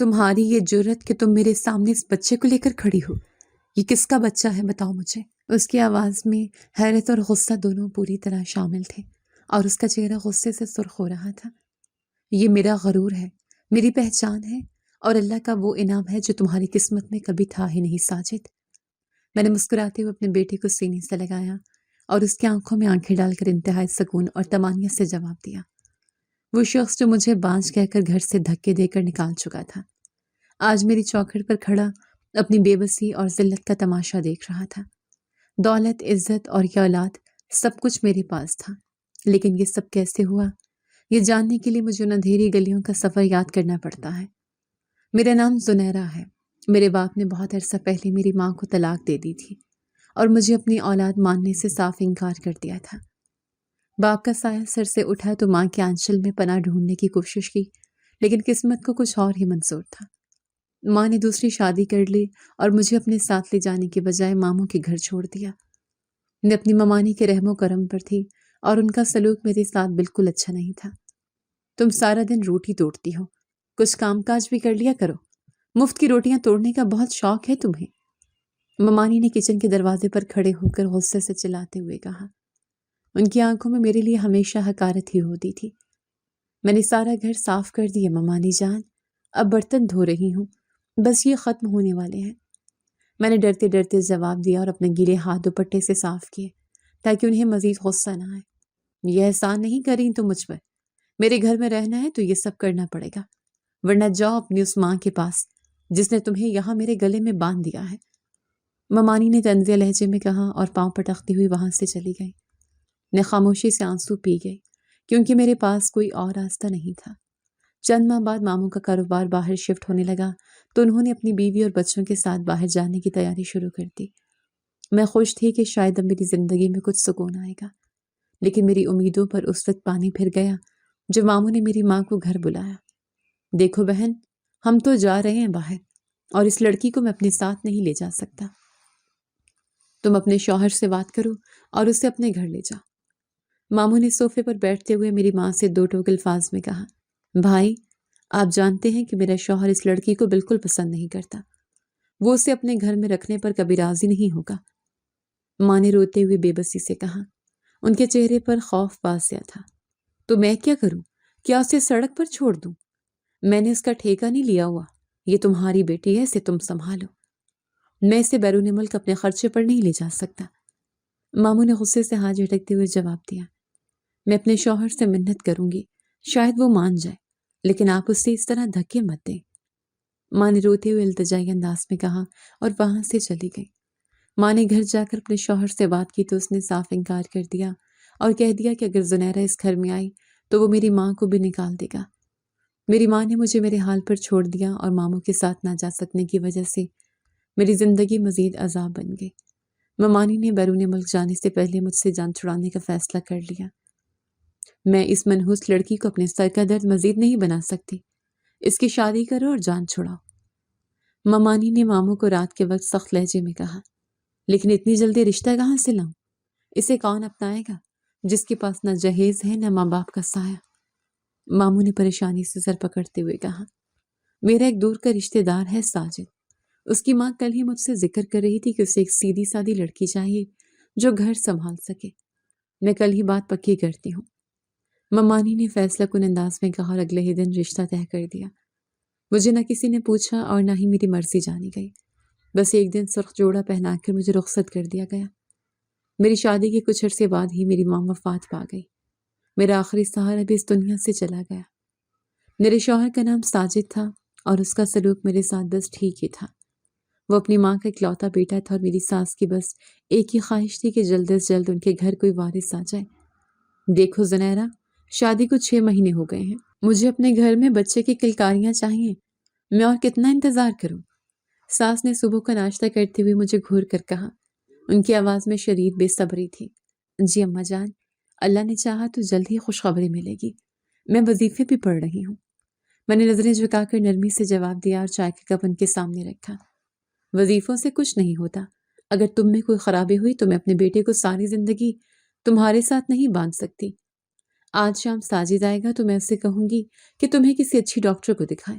تمہاری یہ جرت کہ تم میرے سامنے اس بچے کو لے کر کھڑی ہو، یہ کس کا بچہ ہے بتاؤ مجھے؟ اس کی آواز میں حیرت اور غصہ دونوں پوری طرح شامل تھے اور اس کا چہرہ غصے سے سرخ ہو رہا تھا۔ یہ میرا غرور ہے، میری پہچان ہے اور اللہ کا وہ انعام ہے جو تمہاری قسمت میں کبھی تھا ہی نہیں ساجد۔ میں نے مسکراتے ہوئے اپنے بیٹے کو سینے سے لگایا اور اس کی آنکھوں میں آنکھیں ڈال کر انتہائی سکون اور طمانینت سے جواب دیا۔ وہ شخص جو مجھے بانجھ کہہ کر گھر سے دھکے دے کر نکال چکا تھا، آج میری چوکھٹ پر کھڑا اپنی بے بسی اور ذلت کا تماشا دیکھ رہا تھا۔ دولت، عزت اور یہ اولاد سب کچھ میرے پاس تھا، لیکن یہ سب کیسے ہوا؟ یہ جاننے کے لیے مجھے ان اندھیری گلیوں کا سفر یاد کرنا پڑتا ہے۔ میرا نام زنیرہ ہے۔ میرے باپ نے بہت عرصہ پہلے میری ماں کو طلاق دے دی تھی اور مجھے اپنی اولاد ماننے سے صاف انکار کر دیا تھا۔ باپ کا سایہ سر سے اٹھا تو ماں کے آنچل میں پناہ ڈھونڈنے کی کوشش کی، لیکن قسمت کو کچھ اور ہی منظور تھا۔ ماں نے دوسری شادی کر لی اور مجھے اپنے ساتھ لے جانے کے بجائے ماموں کے گھر چھوڑ دیا۔ میں اپنی ممانی کے رحم و کرم پر تھی اور ان کا سلوک میرے ساتھ بالکل اچھا نہیں تھا۔ تم سارا دن روٹی توڑتی ہو، کچھ کام کاج بھی کر لیا کرو، مفت کی روٹیاں توڑنے کا بہت شوق ہے تمہیں، ممانی نے کچن کے دروازے پر کھڑے ہو کر غصے سے چلاتے ہوئے کہا۔ ان کی آنکھوں میں میرے لیے ہمیشہ حقارت ہی ہوتی تھی۔ میں نے سارا گھر صاف کر دیا ممانی جان، اب برتن دھو رہی ہوں، بس یہ ختم ہونے والے ہیں۔ میں نے ڈرتے ڈرتے جواب دیا اور اپنے گیلے ہاتھ دوپٹے سے صاف کیے تاکہ انہیں مزید غصہ نہ آئے۔ یہ احسان نہیں کر رہی تم مجھ پر، میرے گھر میں رہنا ہے تو یہ سب کرنا پڑے گا، ورنہ جاؤ اپنی اس ماں کے پاس جس نے تمہیں یہاں میرے گلے میں باندھ دیا ہے۔ ممانی نے طنزیہ لہجے میں کہا اور پاؤں پٹکتی ہوئی وہاں سے چلی گئی۔ میں خاموشی سے آنسو پی گئی کیونکہ میرے پاس کوئی اور راستہ نہیں تھا۔ چند ماہ بعد ماموں کا کاروبار باہر شفٹ ہونے لگا تو انہوں نے اپنی بیوی اور بچوں کے ساتھ باہر جانے کی تیاری شروع کر دی۔ میں خوش تھی کہ شاید اب میری زندگی میں کچھ سکون آئے گا، لیکن میری امیدوں پر اس وقت پانی پھر گیا جب ماموں نے میری ماں کو گھر بلایا۔ دیکھو بہن، ہم تو جا رہے ہیں باہر اور اس لڑکی کو میں اپنے ساتھ نہیں لے جا سکتا۔ تم اپنے شوہر سے بات کرو اور اسے اپنے گھر لے جاؤ۔ ماموں نے صوفے پر بیٹھتے ہوئے میری ماں سے دو ٹوک الفاظ میں کہا۔ بھائی، آپ جانتے ہیں کہ میرا شوہر اس لڑکی کو بالکل پسند نہیں کرتا، وہ اسے اپنے گھر میں رکھنے پر کبھی راضی نہیں ہوگا۔ ماں نے روتے ہوئے بے بسی سے کہا۔ ان کے چہرے پر خوف واضح تھا۔ تو میں کیا کروں؟ کیا اسے سڑک پر چھوڑ دوں؟ میں نے اس کا ٹھیکہ نہیں لیا ہوا، یہ تمہاری بیٹی ہے، اسے تم سنبھالو۔ میں اسے بیرون ملک اپنے خرچے پر نہیں لے جا سکتا۔ ماموں نے غصے سے ہاتھ جھٹکتے ہوئے جواب دیا۔ میں اپنے شوہر سے منت کروں گی، شاید وہ مان جائے، لیکن آپ اس سے اس طرح دھکے مت دیں۔ ماں نے روتے ہوئے التجائی انداز میں کہا اور وہاں سے چلی گئی۔ ماں نے گھر جا کر اپنے شوہر سے بات کی تو اس نے صاف انکار کر دیا اور کہہ دیا کہ اگر زنیرہ اس گھر میں آئی تو وہ میری ماں کو بھی نکال دے گا۔ میری ماں نے مجھے میرے حال پر چھوڑ دیا اور ماموں کے ساتھ نہ جا سکنے کی وجہ سے میری زندگی مزید عذاب بن گئی۔ ممانی نے بیرون ملک جانے سے پہلے مجھ سے جان چھڑانے کا فیصلہ کر لیا۔ میں اس منحوس لڑکی کو اپنے سر کا درد مزید نہیں بنا سکتی، اس کی شادی کرو اور جان چھڑاؤ۔ ممانی نے ماموں کو رات کے وقت سخت لہجے میں کہا۔ لیکن اتنی جلدی رشتہ کہاں سے لاؤں؟ اسے کون اپنائے گا جس کے پاس نہ جہیز ہے نہ ماں باپ کا سایہ؟ ماموں نے پریشانی سے سر پکڑتے ہوئے کہا۔ میرا ایک دور کا رشتہ دار ہے ساجد، اس کی ماں کل ہی مجھ سے ذکر کر رہی تھی کہ اسے ایک سیدھی سادی لڑکی چاہیے جو گھر سنبھال سکے۔ میں کل ہی بات پکی کرتی ہوں۔ ممانی نے فیصلہ کن انداز میں کہا اور اگلے ہی دن رشتہ طے کر دیا۔ مجھے نہ کسی نے پوچھا اور نہ ہی میری مرضی جانی گئی، بس ایک دن سرخ جوڑا پہنا کر مجھے رخصت کر دیا گیا۔ میری شادی کے کچھ عرصے بعد ہی میری ماں وفات پا گئی۔ میرا آخری سہارا بھی اس دنیا سے چلا گیا۔ میرے شوہر کا نام ساجد تھا اور اس کا سلوک میرے ساتھ بس ٹھیک ہی تھا۔ وہ اپنی ماں کا اکلوتا بیٹا تھا اور میری ساس کی بس ایک ہی خواہش تھی کہ جلد از جلد ان کے گھر کوئی وارث آ جائے۔ دیکھو زنیرہ، شادی کو 6 مہینے ہو گئے ہیں، مجھے اپنے گھر میں بچے کی کلکاریاں چاہیے، میں اور کتنا انتظار کروں؟ ساس نے صبح کا ناشتہ کرتے ہوئے مجھے گھور کر کہا۔ ان کی آواز میں شدید بے صبری تھی۔ جی اماں جان، اللہ نے چاہا تو جلد ہی خوشخبری ملے گی، میں وظیفے بھی پڑھ رہی ہوں۔ میں نے نظریں جھکا کر نرمی سے جواب دیا اور چائے کا کپ ان کے سامنے رکھا۔ وظیفوں سے کچھ نہیں ہوتا، اگر تم میں کوئی خرابی ہوئی تو میں اپنے بیٹے کو ساری زندگی تمہارے ساتھ نہیں باندھ سکتی۔ آج شام ساجد آئے گا تو میں اسے کہوں گی کہ تمہیں کسی اچھی ڈاکٹر کو دکھائے۔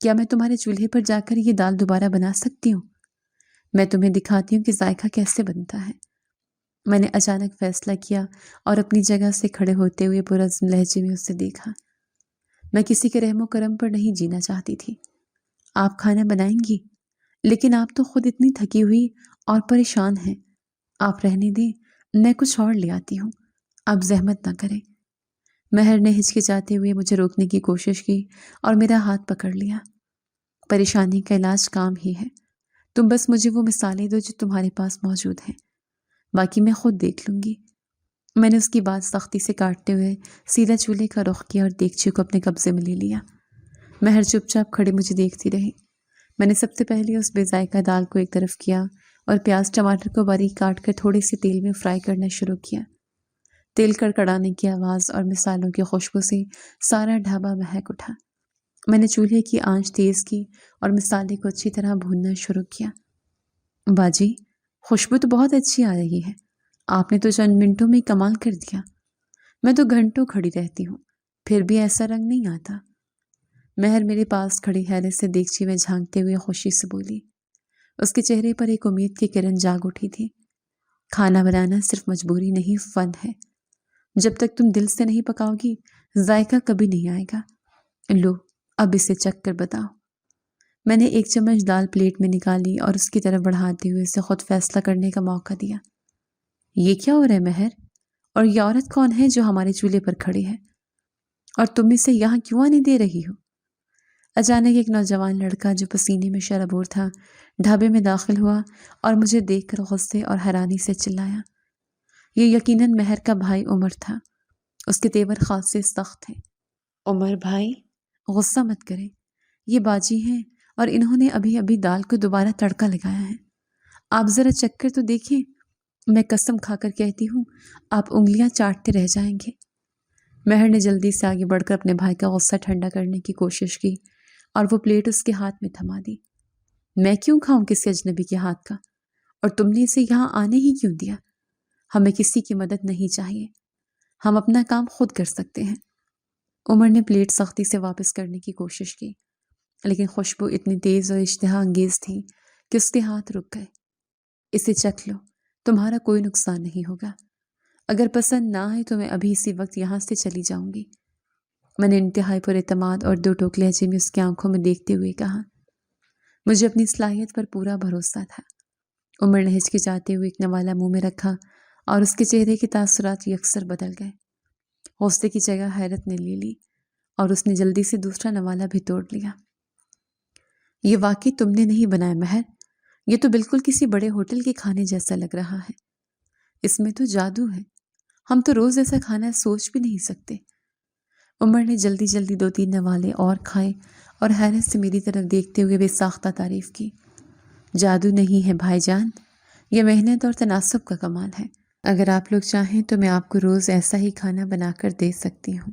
کیا میں تمہارے چولہے پر جا کر یہ دال دوبارہ بنا سکتی ہوں؟ میں تمہیں دکھاتی ہوں کہ ذائقہ کیسے بنتا ہے۔ میں نے اچانک فیصلہ کیا اور اپنی جگہ سے کھڑے ہوتے ہوئے پرعزم لہجے میں اسے دیکھا۔ میں کسی کے رحم و کرم پر نہیں جینا چاہتی تھی۔ آپ کھانا بنائیں گی، لیکن آپ تو خود اتنی تھکی ہوئی اور پریشان ہیں۔ آپ رہنے دیں، میں کچھ اور لے آتی ہوں، آپ زحمت نہ کریں۔ مہر نے ہچکچاتے ہوئے مجھے روکنے کی کوشش کی اور میرا ہاتھ پکڑ لیا۔ پریشانی کا علاج کام ہی ہے۔ تم بس مجھے وہ مثالیں دو جو تمہارے پاس موجود ہیں، باقی میں خود دیکھ لوں گی۔ میں نے اس کی بات سختی سے کاٹتے ہوئے سیدھا چولہے کا رخ کیا اور دیگچی کو اپنے قبضے میں لے لیا۔ مہر چپ چاپ کھڑی مجھے دیکھتی رہی۔ میں نے سب سے پہلے اس بے ذائقہ دال کو ایک طرف کیا اور پیاز ٹماٹر کو باریک کاٹ کر تھوڑے سے تیل میں فرائی کرنا شروع کیا۔ تیل کڑکڑانے کی آواز اور مسالوں کی خوشبو سے سارا ڈھابہ مہک اٹھا۔ میں نے چولہے کی آنچ تیز کی اور مسالے کو اچھی طرح بھوننا شروع کیا۔ باجی، خوشبو تو بہت اچھی آ رہی ہے۔ آپ نے تو چند منٹوں میں کمال کر دیا۔ میں تو گھنٹوں کھڑی رہتی ہوں، پھر بھی ایسا رنگ نہیں آتا۔ مہر میرے پاس کھڑی حیرت سے دیگچی میں جھانکتے ہوئے خوشی سے بولی۔ اس کے چہرے پر ایک امید کی کرن جاگ اٹھی تھی۔ کھانا بنانا صرف مجبوری نہیں، فن ہے۔ جب تک تم دل سے نہیں پکاؤ گی، ذائقہ کبھی نہیں آئے گا۔ لو، اب اسے چکھ کر بتاؤ۔ میں نے ایک چمچ دال پلیٹ میں نکالی اور اس کی طرف بڑھاتے ہوئے اسے خود فیصلہ کرنے کا موقع دیا۔ یہ کیا ہو رہا ہے مہر؟ اور یہ عورت کون ہے جو ہمارے چولہے پر کھڑی ہے؟ اور تم اسے یہاں کیوں آنے دے رہی ہو؟ اچانک ایک نوجوان لڑکا جو پسینے میں شرابور تھا ڈھابے میں داخل ہوا اور مجھے دیکھ کر غصے اور حیرانی سے چلایا۔ یہ یقیناً مہر کا بھائی عمر تھا۔ اس کے تیور خاصے سخت تھے۔ عمر بھائی، غصہ مت کریں، یہ باجی ہیں اور انہوں نے ابھی ابھی دال کو دوبارہ تڑکا لگایا ہے۔ آپ ذرا چکھ کر تو دیکھیں، میں قسم کھا کر کہتی ہوں آپ انگلیاں چاٹتے رہ جائیں گے۔ مہر نے جلدی سے آگے بڑھ کر اپنے بھائی کا غصہ ٹھنڈا کرنے کی کوشش کی اور وہ پلیٹ اس کے ہاتھ میں تھما دی۔ میں کیوں کھاؤں کسی اجنبی کے ہاتھ کا؟ اور تم نے اسے یہاں آنے ہی کیوں دیا؟ ہمیں کسی کی مدد نہیں چاہیے، ہم اپنا کام خود کر سکتے ہیں۔ عمر نے پلیٹ سختی سے واپس کرنے کی کوشش کی، لیکن خوشبو اتنی تیز اور اشتہا انگیز تھی کہ اس کے ہاتھ رک گئے۔ اسے چکھ لو، تمہارا کوئی نقصان نہیں ہوگا۔ اگر پسند نہ آئے تو میں ابھی اسی وقت یہاں سے چلی جاؤں گی۔ میں نے انتہائی پر اعتماد اور دو ٹوک لہجے میں اس کی آنکھوں میں دیکھتے ہوئے کہا۔ مجھے اپنی صلاحیت پر پورا بھروسہ تھا۔ عمر نے ہچکچاتے ہوئے ایک نوالہ منہ میں رکھا اور اس کے چہرے کے تاثرات یکسر بدل گئے۔ غصے کی جگہ حیرت نے لے لی اور اس نے جلدی سے دوسرا نوالہ بھی توڑ لیا۔ یہ واقعی تم نے نہیں بنایا مہر، یہ تو بالکل کسی بڑے ہوٹل کے کھانے جیسا لگ رہا ہے۔ اس میں تو جادو ہے، ہم تو روز ایسا کھانا سوچ بھی نہیں سکتے۔ عمر نے جلدی جلدی 2-3 نوالے اور کھائے اور حیرت سے میری طرف دیکھتے ہوئے بے ساختہ تعریف کی۔ جادو نہیں ہے بھائی جان، یہ محنت اور تناسب کا کمال ہے۔ اگر آپ لوگ چاہیں تو میں آپ کو روز ایسا ہی کھانا بنا کر دے سکتی ہوں۔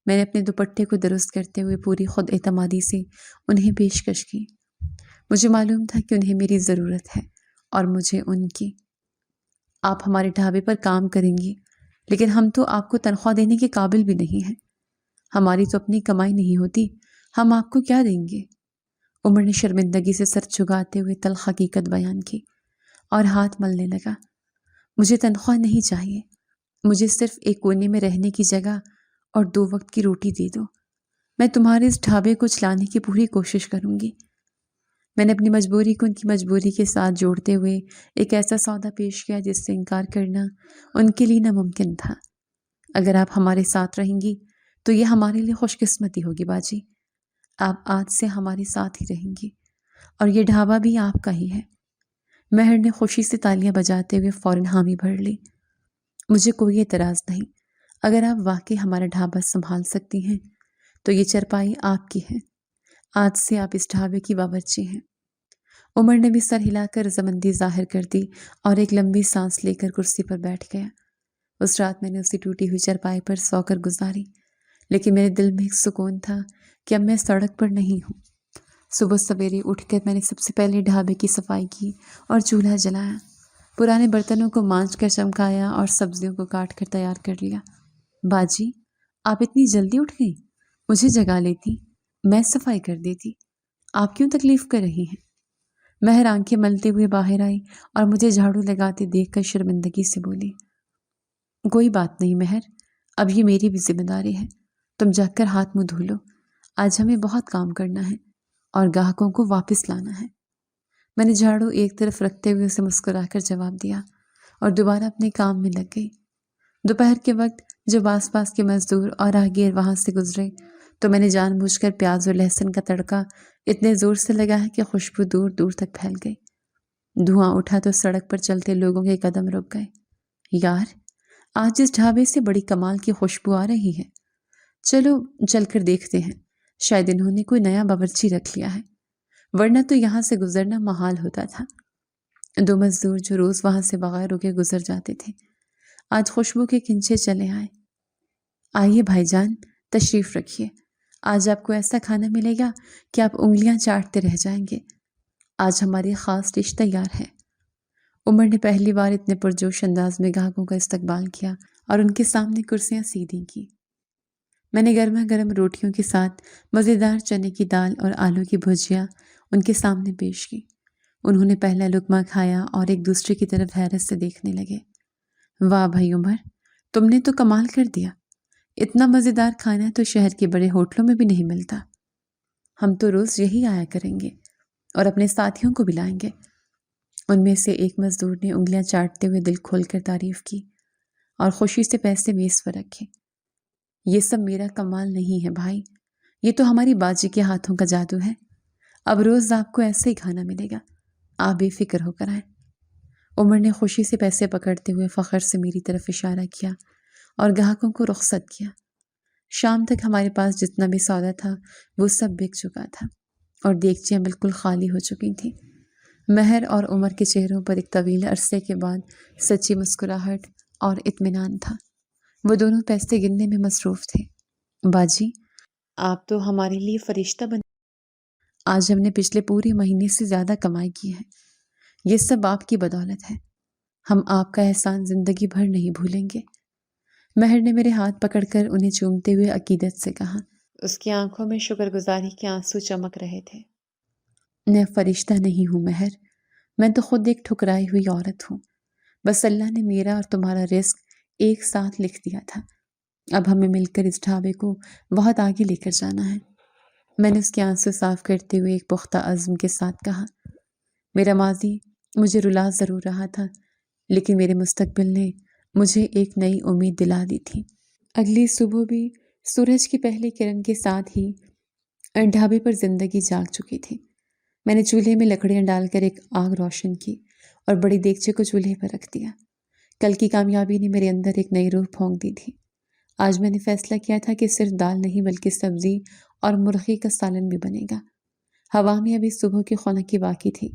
میں نے اپنے دوپٹے کو درست کرتے ہوئے پوری خود اعتمادی سے انہیں پیشکش کی۔ مجھے معلوم تھا کہ انہیں میری ضرورت ہے اور مجھے ان کی۔ آپ ہمارے ڈھابے پر کام کریں گی، لیکن ہم تو آپ کو تنخواہ دینے کے قابل بھی نہیں ہیں۔ ہماری تو اپنی کمائی نہیں ہوتی، ہم آپ کو کیا دیں گے؟ عمر نے شرمندگی سے سر جھکاتے ہوئے تلخ حقیقت بیان کی اور ہاتھ ملنے لگا۔ مجھے تنخواہ نہیں چاہیے، مجھے صرف ایک کونے میں رہنے کی جگہ اور 2 وقت کی روٹی دے دو۔ میں تمہارے اس ڈھابے کو چلانے کی پوری کوشش کروں گی۔ میں نے اپنی مجبوری کو ان کی مجبوری کے ساتھ جوڑتے ہوئے ایک ایسا سودا پیش کیا جس سے انکار کرنا ان کے لیے ناممکن تھا۔ اگر آپ ہمارے ساتھ رہیں گی تو یہ ہمارے لیے خوش قسمتی ہوگی باجی۔ آپ آج سے ہمارے ساتھ ہی رہیں گی اور یہ ڈھابا بھی آپ کا ہی ہے۔ مہر نے خوشی سے تالیاں بجاتے ہوئے فوراً حامی بھر لی۔ مجھے کوئی اعتراض نہیں، اگر آپ واقعی ہمارا ڈھابا سنبھال سکتی ہیں تو یہ چرپائی آپ کی ہے۔ آج سے آپ اس ڈھابے کی باورچی ہیں۔ عمر نے بھی سر ہلا کر رضامندی ظاہر کر دی اور ایک لمبی سانس لے کر کرسی پر بیٹھ گیا۔ اس رات میں نے اسی ٹوٹی ہوئی چرپائی پر سو کر گزاری، لیکن میرے دل میں ایک سکون تھا کہ اب میں سڑک پر نہیں ہوں۔ صبح سویرے اٹھ کر میں نے سب سے پہلے ڈھابے کی صفائی کی اور چولہا جلایا، پرانے برتنوں کو مانجھ کر چمکایا اور سبزیوں کو کاٹ کر تیار کر لیا۔ باجی، آپ اتنی جلدی اٹھ گئی، مجھے جگا لیتی۔ میں صفائی کر دیتی، آپ کیوں تکلیف کر رہی ہیں؟ مہر آنکھیں ملتے ہوئے باہر آئی اور مجھے جھاڑو لگاتے دیکھ کر شرمندگی سے بولی، کوئی بات نہیں مہر، اب یہ میری بھی ذمہ داری ہے، تم جا کر ہاتھ منہ دھو لو، آج ہمیں بہت کام کرنا ہے اور گاہکوں کو واپس لانا ہے۔ میں نے جھاڑو ایک طرف رکھتے ہوئے اسے مسکرا کر جواب دیا اور دوبارہ اپنے کام میں لگ گئی۔ دوپہر کے وقت جب آس پاس کے مزدور اور راہگیر وہاں سے گزرے تو میں نے جان بوجھ کر پیاز اور لہسن کا تڑکا اتنے زور سے لگایا کہ خوشبو دور دور تک پھیل گئی۔ دھواں اٹھا تو سڑک پر چلتے لوگوں کے قدم رک گئے۔ یار، آج اس ڈھابے سے بڑی کمال کی خوشبو آ رہی ہے، چلو چل کر دیکھتے ہیں، شاید انہوں نے کوئی نیا باورچی رکھ لیا ہے، ورنہ تو یہاں سے گزرنا محال ہوتا تھا۔ دو مزدور جو روز وہاں سے بغیر رکے گزر جاتے تھے آج خوشبو کے کنچے چلے آئے۔ آئیے بھائی جان، تشریف رکھیے، آج آپ کو ایسا کھانا ملے گا کہ آپ انگلیاں چاٹتے رہ جائیں گے، آج ہماری خاص ڈش تیار ہے۔ عمر نے پہلی بار اتنے پرجوش انداز میں گاہکوں کا استقبال کیا اور ان کے سامنے کرسیاں سیدھی کی۔ میں نے گرما گرم روٹیوں کے ساتھ مزیدار چنے کی دال اور آلو کی بھجیا ان کے سامنے پیش کی۔ انہوں نے پہلا لقمہ کھایا اور ایک دوسرے کی طرف حیرت سے دیکھنے لگے۔ واہ بھائی عمر، تم نے تو کمال کر دیا، اتنا مزیدار کھانا تو شہر کے بڑے ہوٹلوں میں بھی نہیں ملتا۔ ہم تو روز یہی آیا کریں گے اور اپنے ساتھیوں کو بھی لائیں گے۔ ان میں سے ایک مزدور نے انگلیاں چاٹتے ہوئے دل کھول کر تعریف کی اور خوشی سے پیسے میز پر رکھے۔ یہ سب میرا کمال نہیں ہے بھائی، یہ تو ہماری باجی کے ہاتھوں کا جادو ہے، اب روز آپ کو ایسے ہی کھانا ملے گا، آپ بے فکر ہو کر آئیں۔ عمر نے خوشی سے پیسے پکڑتے ہوئے فخر سے میری طرف اشارہ کیا اور گاہکوں کو رخصت کیا۔ شام تک ہمارے پاس جتنا بھی سودا تھا وہ سب بک چکا تھا اور دیگچیاں بالکل خالی ہو چکی تھیں۔ مہر اور عمر کے چہروں پر ایک طویل عرصے کے بعد سچی مسکراہٹ اور اطمینان تھا۔ وہ دونوں پیسے گننے میں مصروف تھے۔ باجی، آپ تو ہمارے لیے فرشتہ بن، آج ہم نے پچھلے پورے مہینے سے زیادہ کمائی کی ہے، یہ سب آپ کی بدولت ہے، ہم آپ کا احسان زندگی بھر نہیں بھولیں گے۔ مہر نے میرے ہاتھ پکڑ کر انہیں چومتے ہوئے عقیدت سے کہا۔ اس کی آنکھوں میں شکر گزاری کے آنسو چمک رہے تھے۔ میں فرشتہ نہیں ہوں مہر، میں تو خود ایک ٹھکرائی ہوئی عورت ہوں، بس اللہ نے میرا اور تمہارا رزق ایک ساتھ لکھ دیا تھا، اب ہمیں مل کر اس ڈھابے کو بہت آگے لے کر جانا ہے۔ میں نے اس کے آنسو صاف کرتے ہوئے ایک پختہ عزم کے ساتھ کہا۔ میرا ماضی مجھے رلا ضرور رہا تھا، لیکن میرے مستقبل نے مجھے ایک نئی امید دلا دی تھی۔ اگلی صبح بھی سورج کی پہلی کرن کے ساتھ ہی ڈھابے پر زندگی جاگ چکی تھی۔ میں نے چولہے میں لکڑیاں ڈال کر ایک آگ روشن کی اور بڑی دیگچے کو چولہے پر رکھ دیا۔ کل کی کامیابی نے میرے اندر ایک نئی روح پھونک دی تھی۔ آج میں نے فیصلہ کیا تھا کہ صرف دال نہیں بلکہ سبزی اور مرغی کا سالن بھی بنے گا۔ ہوا میں ابھی صبح کی خنکی باقی تھی،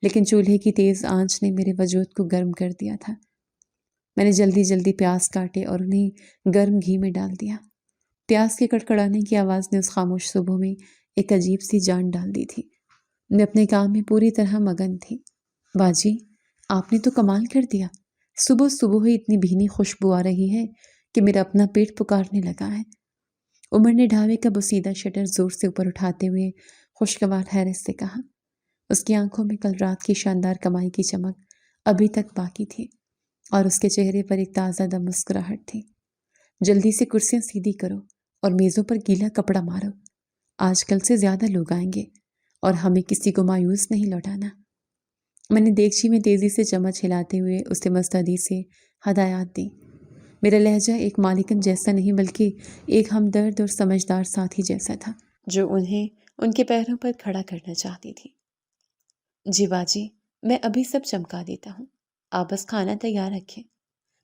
لیکن چولہے کی تیز آنچ نے میرے وجود کو گرم کر دیا تھا۔ میں نے جلدی جلدی پیاز کاٹے اور انہیں گرم گھی میں ڈال دیا۔ پیاز کے کڑکڑانے کی آواز نے اس خاموش صبح میں ایک عجیب سی جان ڈال دی تھی۔ میں اپنے کام میں پوری طرح مگن تھی۔ باجی، آپ نے تو کمال کر دیا، صبح صبح ہی اتنی بھینی خوشبو آ رہی ہے کہ میرا اپنا پیٹ پکارنے لگا ہے۔ عمر نے ڈھابے کا بوسیدہ شٹر زور سے اوپر اٹھاتے ہوئے خوشگوار حیرت سے کہا۔ اس کی آنکھوں میں کل رات کی شاندار کمائی کی چمک ابھی تک باقی تھی اور اس کے چہرے پر ایک تازہ دم مسکراہٹ تھی۔ جلدی سے کرسیاں سیدھی کرو اور میزوں پر گیلا کپڑا مارو، آج کل سے زیادہ لوگ آئیں گے اور ہمیں کسی کو مایوس نہیں لوٹانا۔ میں نے دیگچی میں تیزی سے چمچ ہلاتے ہوئے اسے مستعدی سے ہدایات دی۔ میرا لہجہ ایک مالکن جیسا نہیں بلکہ ایک ہمدرد اور سمجھدار ساتھی جیسا تھا جو انہیں ان کے پیروں پر کھڑا کرنا چاہتی تھی۔ جی باجی، میں ابھی سب چمکا دیتا ہوں، آپ بس کھانا تیار رکھیں،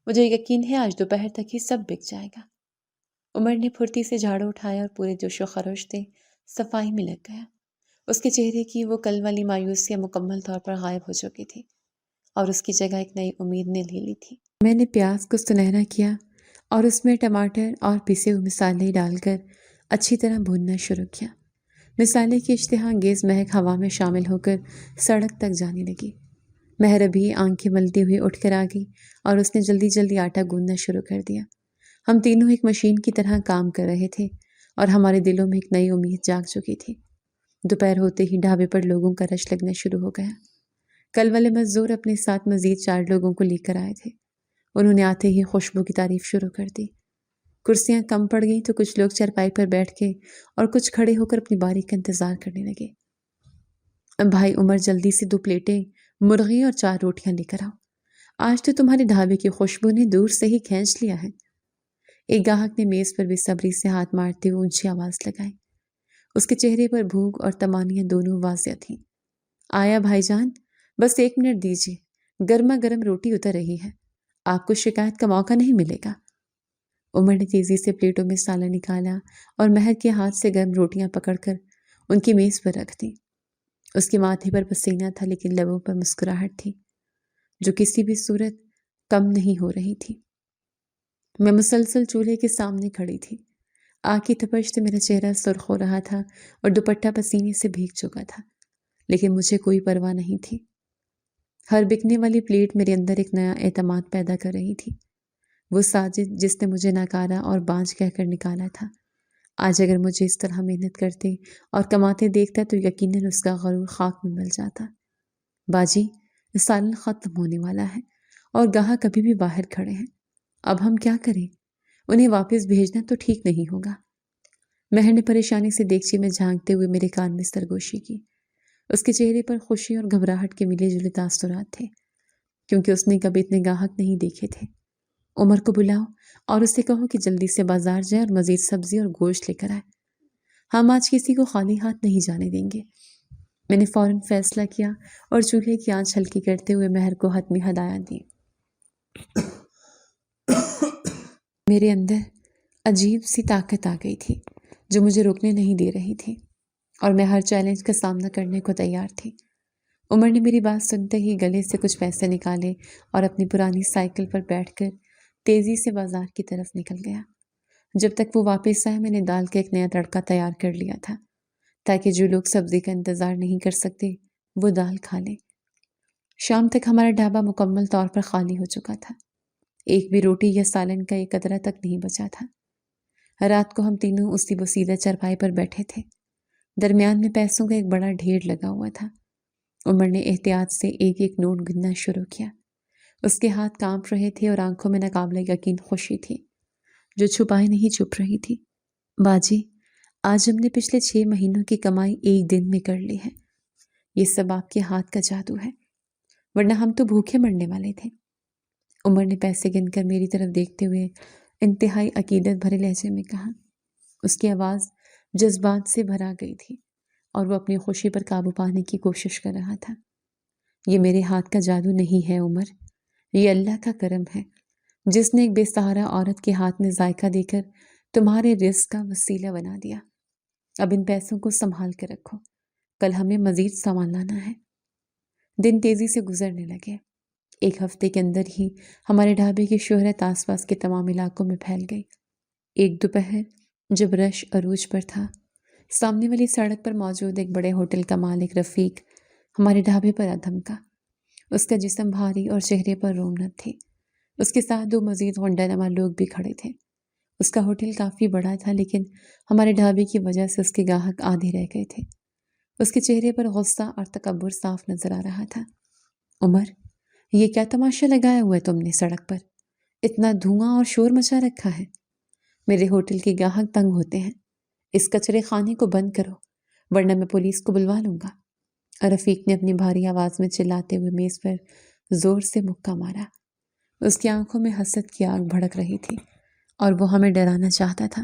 مجھے یقین ہے آج دوپہر تک ہی سب بک جائے گا۔ عمر نے پھرتی سے جھاڑو اٹھایا اور پورے جوش و خروش سے صفائی میں لگ گیا۔ اس کے چہرے کی وہ کل والی مایوسیاں مکمل طور پر غائب ہو چکی تھی اور اس کی جگہ ایک نئی امید نے لے لی تھی۔ میں نے پیاز کو سنہرا کیا اور اس میں ٹماٹر اور پیسے ہوئے مسالے ڈال کر اچھی طرح بھوننا شروع کیا۔ مسالے کی اشتہا انگیز مہک ہوا میں شامل ہو کر سڑک تک جانے لگی۔ مہر ابھی آنکھیں ملتے ہوئے اٹھ کر آ گئی اور اس نے جلدی جلدی آٹا گوندنا شروع کر دیا۔ ہم تینوں ایک مشین کی طرح کام کر رہے تھے اور ہمارے دلوں میں ایک نئی امید جاگ چکی تھی۔ دوپہر ہوتے ہی ڈھابے پر لوگوں کا رش لگنا شروع ہو گیا۔ کل والے مزدور اپنے ساتھ مزید 4 لوگوں کو لے کر آئے تھے۔ انہوں نے آتے ہی خوشبو کی تعریف شروع کر دی۔ کرسیاں کم پڑ گئیں تو کچھ لوگ چارپائی پر بیٹھ کے اور کچھ کھڑے ہو کر اپنی باری کا انتظار کرنے لگے۔ بھائی عمر، جلدی سے 2 پلیٹیں مرغی اور 4 روٹیاں لے کر آؤ۔ آج تو تمہارے ڈھابے کی خوشبو نے دور سے ہی کھینچ لیا ہے۔ ایک گاہک نے میز پر بے صبری سے ہاتھ مارتے ہوئے اونچی آواز لگائی۔ اس کے چہرے پر بھوک اور تمانیاں دونوں واضح تھیں۔ آیا بھائی جان، بس 1 منٹ دیجیے، گرما گرم روٹی اتر رہی ہے، آپ کو شکایت کا موقع نہیں ملے گا۔ عمر نے تیزی سے پلیٹوں میں سالن نکالا اور مہر کے ہاتھ سے گرم روٹیاں پکڑ کر ان کی میز پر رکھ دی۔ اس کے ماتھے پر پسینہ تھا لیکن لبوں پر مسکراہٹ تھی جو کسی بھی صورت کم نہیں ہو رہی تھی۔ میں مسلسل چولہے کے سامنے کھڑی تھی۔ آگ کی تپش سے میرا چہرہ سرخ ہو رہا تھا اور دوپٹہ پسینے سے بھیگ چکا تھا، لیکن مجھے کوئی پرواہ نہیں تھی۔ ہر بکنے والی پلیٹ میرے اندر ایک نیا اعتماد پیدا کر رہی تھی۔ وہ ساجد جس نے مجھے ناکارہ اور بانجھ کہہ کر نکالا تھا، آج اگر مجھے اس طرح محنت کرتے اور کماتے دیکھتا تو یقیناً اس کا غرور خاک میں مل جاتا۔ باجی، سالن ختم ہونے والا ہے اور گاہک ابھی بھی باہر کھڑے ہیں، اب ہم کیا کریں؟ انہیں واپس بھیجنا تو ٹھیک نہیں ہوگا۔ مہر نے پریشانی سے دیگچی میں جھانکتے ہوئے میرے کان میں سرگوشی کی۔ اس کے چہرے پر خوشی اور گھبراہٹ کے ملے جلے تاثرات تھے، کیونکہ اس نے کبھی اتنے گاہک نہیں دیکھے تھے۔ عمر کو بلاؤ اور اسے کہو کہ جلدی سے بازار جائے اور مزید سبزی اور گوشت لے کر آئے۔ ہم آج کسی کو خالی ہاتھ نہیں جانے دیں گے۔ میں نے فوراً فیصلہ کیا اور چولہے کی آنچ ہلکی کرتے ہوئے مہر کو حتمی ہدایت دی۔ میرے اندر عجیب سی طاقت آ گئی تھی جو مجھے روکنے نہیں دے رہی تھی، اور میں ہر چیلنج کا سامنا کرنے کو تیار تھی۔ عمر نے میری بات سنتے ہی گلے سے کچھ پیسے نکالے اور اپنی پرانی سائیکل پر بیٹھ کر تیزی سے بازار کی طرف نکل گیا۔ جب تک وہ واپس آئے میں نے دال کا ایک نیا تڑکا تیار کر لیا تھا تاکہ جو لوگ سبزی کا انتظار نہیں کر سکتے وہ دال کھا لیں۔ شام تک ہمارا ڈھابا مکمل طور پر خالی ہو چکا تھا۔ ایک بھی روٹی یا سالن کا ایک قطرہ تک نہیں بچا تھا۔ رات کو ہم تینوں اسی بوسیدہ چرپائی پر بیٹھے تھے۔ درمیان میں پیسوں کا ایک بڑا ڈھیر لگا ہوا تھا۔ عمر نے احتیاط سے ایک ایک نوٹ گننا شروع کیا۔ اس کے ہاتھ کانپ رہے تھے اور آنکھوں میں ناقابل یقین خوشی تھی جو چھپائے نہیں چھپ رہی تھی۔ باجی، آج ہم نے پچھلے 6 مہینوں کی کمائی ایک دن میں کر لی ہے۔ یہ سب آپ کے ہاتھ کا جادو ہے، ورنہ ہم تو بھوکے مرنے والے تھے۔ عمر نے پیسے گن کر میری طرف دیکھتے ہوئے انتہائی عقیدت بھرے لہجے میں کہا۔ اس کی آواز جذبات سے بھرا گئی تھی اور وہ اپنی خوشی پر قابو پانے کی کوشش کر رہا تھا۔ یہ میرے ہاتھ کا جادو نہیں ہے عمر، یہ اللہ کا کرم ہے جس نے ایک بے سہارا عورت کے ہاتھ میں ذائقہ دے کر تمہارے رزق کا وسیلہ بنا دیا۔ اب ان پیسوں کو سنبھال کے رکھو، کل ہمیں مزید سامان لانا ہے۔ دن تیزی سے گزرنے لگے۔ ایک ہفتے کے اندر ہی ہمارے ڈھابے کی شہرت آس پاس کے تمام علاقوں میں پھیل گئی۔ ایک دوپہر جب رش عروج پر تھا، سامنے والی سڑک پر موجود ایک بڑے ہوٹل کا مالک رفیق ہمارے ڈھابے پر آ دھمکا۔ اس کا جسم بھاری اور چہرے پر رونق تھی۔ اس کے ساتھ 2 مزید غنڈہ نما لوگ بھی کھڑے تھے۔ اس کا ہوٹل کافی بڑا تھا لیکن ہمارے ڈھابے کی وجہ سے اس کے گاہک آدھے رہ گئے تھے۔ اس کے چہرے پر غصہ اور تکبر صاف نظر آ رہا تھا۔ عمر، یہ کیا تماشا لگایا ہوا ہے تم نے سڑک پر؟ اتنا دھواں اور شور مچا رکھا ہے۔ میرے ہوٹل کے گاہک تنگ ہوتے ہیں۔ اس کچرے خانے کو بند کرو ورنہ میں پولیس کو بلوا لوں گا۔ رفیق نے اپنی بھاری آواز میں چلاتے ہوئے میز پر زور سے مکہ مارا۔ اس کی آنکھوں میں حسد کی آگ بھڑک رہی تھی اور وہ ہمیں ڈرانا چاہتا تھا۔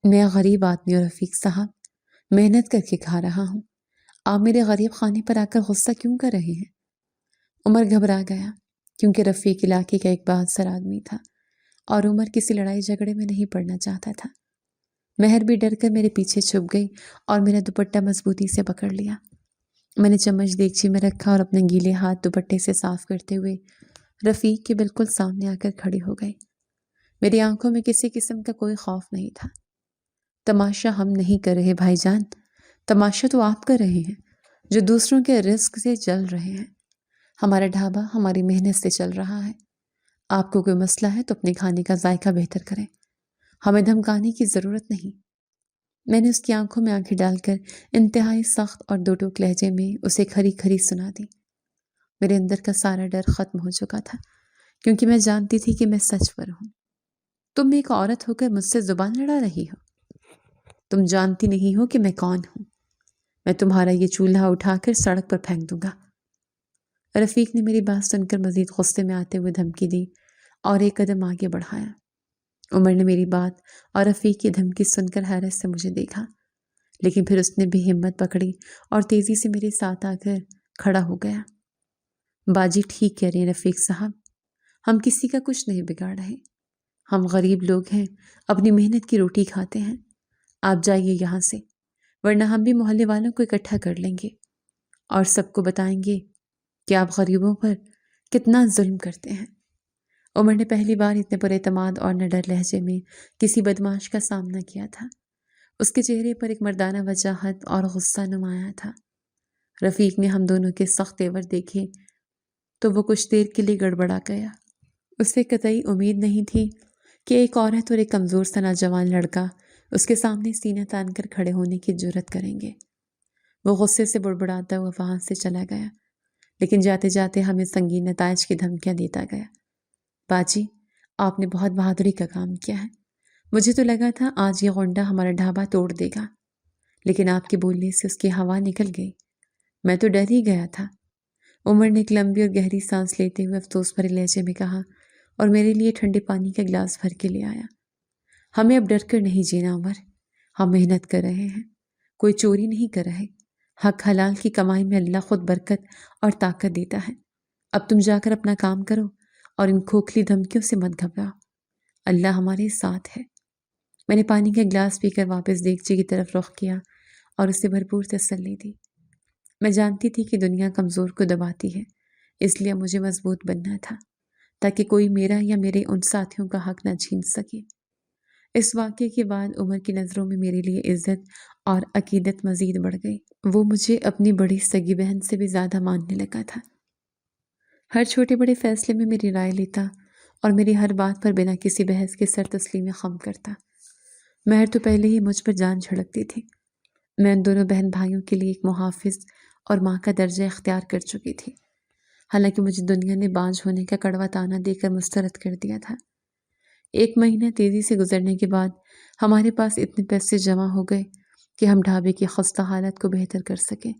میں غریب آدمی ہوں رفیق صاحب، محنت کر کے کھا رہا ہوں، آپ میرے غریب خانے پر آ کر غصہ کیوں کر رہے ہیں؟ عمر گھبرا گیا کیونکہ رفیق علاقے کا ایک بہادر آدمی تھا اور عمر کسی لڑائی جھگڑے میں نہیں پڑنا چاہتا تھا۔ مہر بھی ڈر کر میرے پیچھے چھپ گئی اور میرا دوپٹہ مضبوطی سے پکڑ لیا۔ میں نے چمچ دیگچی میں رکھا اور اپنے گیلے ہاتھ دوپٹے سے صاف کرتے ہوئے رفیق کے بالکل سامنے آ کر کھڑی ہو گئی۔ میری آنکھوں میں کسی قسم کا کوئی خوف نہیں تھا۔ تماشا ہم نہیں کر رہے بھائی جان، تماشا تو آپ کر رہے ہیں جو دوسروں کے رزق سے جل رہے ہیں۔ ہمارا ڈھابا ہماری محنت سے چل رہا ہے۔ آپ کو کوئی مسئلہ ہے تو اپنے کھانے کا ذائقہ بہتر کریں، ہمیں دھمکانے کی ضرورت نہیں۔ میں نے اس کی آنکھوں میں آنکھیں ڈال کر انتہائی سخت اور دو ٹوک لہجے میں اسے کھری کھری سنا دی۔ میرے اندر کا سارا ڈر ختم ہو چکا تھا، کیونکہ میں جانتی تھی کہ میں سچ پر ہوں۔ تم ایک عورت ہو کر مجھ سے زبان لڑا رہی ہو۔ تم جانتی نہیں ہو کہ میں کون ہوں۔ میں تمہارا یہ چولہا اٹھا کر سڑک پر پھینک دوں گا۔ رفیق نے میری بات سن کر مزید غصے میں آتے ہوئے دھمکی دی اور ایک قدم آگے بڑھایا۔ عمر نے میری بات اور رفیق کی دھمکی سن کر حیرت سے مجھے دیکھا، لیکن پھر اس نے بھی ہمت پکڑی اور تیزی سے میرے ساتھ آ کر کھڑا ہو گیا۔ باجی ٹھیک کہہ رہے ہیں رفیق صاحب، ہم کسی کا کچھ نہیں بگاڑ رہے۔ ہم غریب لوگ ہیں، اپنی محنت کی روٹی کھاتے ہیں۔ آپ جائیے یہاں سے، ورنہ ہم بھی محلے والوں کو اکٹھا کر لیں گے اور سب کو بتائیں گے کہ آپ غریبوں پر کتنا ظلم کرتے ہیں۔ عمر نے پہلی بار اتنے پر اعتماد اور نڈر لہجے میں کسی بدمعاش کا سامنا کیا تھا۔ اس کے چہرے پر ایک مردانہ وجاہت اور غصہ نمایاں تھا۔ رفیق نے ہم دونوں کے سخت تیور دیکھے تو وہ کچھ دیر کے لیے گڑبڑا گیا۔ اسے قطعی امید نہیں تھی کہ ایک عورت اور ایک کمزور سا نوجوان لڑکا اس کے سامنے سینہ تان کر کھڑے ہونے کی جرات کریں گے۔ وہ غصے سے بڑبڑاتا ہوا وہاں سے چلا گیا، لیکن جاتے جاتے ہمیں سنگین نتائج کی دھمکیاں دیتا گیا۔ باجی، آپ نے بہت بہادری کا کام کیا ہے۔ مجھے تو لگا تھا آج یہ غنڈہ ہمارا ڈھابا توڑ دے گا، لیکن آپ کے بولنے سے اس کی ہوا نکل گئی۔ میں تو ڈر ہی گیا تھا۔ عمر نے ایک لمبی اور گہری سانس لیتے ہوئے افسوس بھرے لہجے میں کہا اور میرے لیے ٹھنڈے پانی کا گلاس بھر کے لے آیا۔ ہمیں اب ڈر کر نہیں جینا عمر، ہم محنت کر رہے ہیں، کوئی چوری نہیں کر رہے۔ حق حلال کی کمائی میں اللہ خود برکت اور طاقت دیتا ہے۔ اب تم جا کر اپنا کام کرو اور ان کھوکھلی دھمکیوں سے مت گھبراؤ، اللہ ہمارے ساتھ ہے۔ میں نے پانی کا گلاس پی کر واپس دیگچی کی طرف رخ کیا اور اسے بھرپور تسلی دی۔ میں جانتی تھی کہ دنیا کمزور کو دباتی ہے، اس لیے مجھے مضبوط بننا تھا تاکہ کوئی میرا یا میرے ان ساتھیوں کا حق نہ چھین سکے۔ اس واقعے کے بعد عمر کی نظروں میں میرے لیے عزت اور عقیدت مزید بڑھ گئی۔ وہ مجھے اپنی بڑی سگی بہن سے بھی زیادہ ماننے لگا تھا۔ ہر چھوٹے بڑے فیصلے میں میری رائے لیتا اور میری ہر بات پر بنا کسی بحث کے سر تسلیم خم کرتا۔ مہر تو پہلے ہی مجھ پر جان چھڑکتی تھی۔ میں ان دونوں بہن بھائیوں کے لیے ایک محافظ اور ماں کا درجہ اختیار کر چکی تھی، حالانکہ مجھے دنیا نے بانجھ ہونے کا کڑوا طعنہ دے کر مسترد کر دیا تھا۔ ایک مہینہ تیزی سے گزرنے کے بعد ہمارے پاس اتنے پیسے جمع ہو گئے کہ ہم ڈھابے کی خستہ حالت کو بہتر کر سکیں۔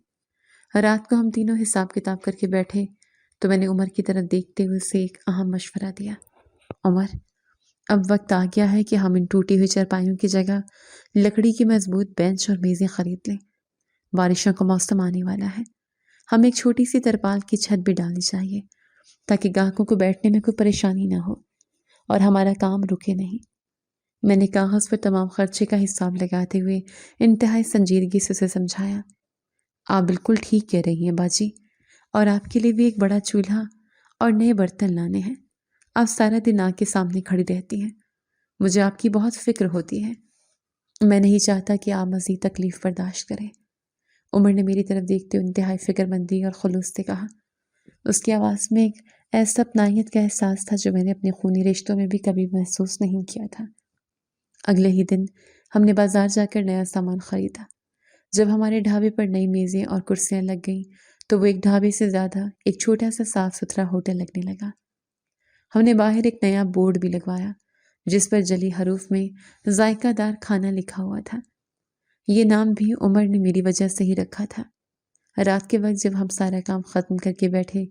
رات کو ہم تینوں حساب کتاب کر کے بیٹھے تو میں نے عمر کی طرف دیکھتے ہوئے اسے ایک اہم مشورہ دیا۔ عمر، اب وقت آ گیا ہے کہ ہم ان ٹوٹی ہوئی چارپائیوں کی جگہ لکڑی کی مضبوط بینچ اور میزیں خرید لیں۔ بارشوں کا موسم آنے والا ہے، ہمیں ایک چھوٹی سی ترپال کی چھت بھی ڈالنی چاہیے تاکہ گاہکوں کو بیٹھنے میں کوئی پریشانی نہ ہو اور ہمارا کام رکے نہیں۔ میں نے کاغذ پر تمام خرچے کا حساب لگاتے ہوئے انتہائی سنجیدگی سے اسے سمجھایا۔ آپ بالکل ٹھیک کہہ رہی ہیں باجی، اور آپ کے لیے بھی ایک بڑا چولہا اور نئے برتن لانے ہیں۔ آپ سارا دن آگ کے سامنے کھڑی رہتی ہیں، مجھے آپ کی بہت فکر ہوتی ہے۔ میں نہیں چاہتا کہ آپ مزید تکلیف برداشت کریں۔ عمر نے میری طرف دیکھتے ہوئے انتہائی فکر مندی اور خلوص سے کہا۔ اس کی آواز میں ایک ایسا اپنائیت کا احساس تھا جو میں نے اپنے خونی رشتوں میں بھی کبھی محسوس نہیں کیا تھا۔ اگلے ہی دن ہم نے بازار جا کر نیا سامان خریدا۔ جب ہمارے ڈھابے پر نئی میزیں اور کرسیاں لگ گئیں تو وہ ایک ڈھابے سے زیادہ ایک چھوٹا سا صاف ستھرا ہوٹل لگنے لگا۔ ہم نے باہر ایک نیا بورڈ بھی لگوایا جس پر جلی حروف میں ذائقہ دار کھانا لکھا ہوا تھا۔ یہ نام بھی عمر نے میری وجہ سے ہی رکھا تھا۔ رات کے وقت جب ہم سارا کام ختم کر کے بیٹھے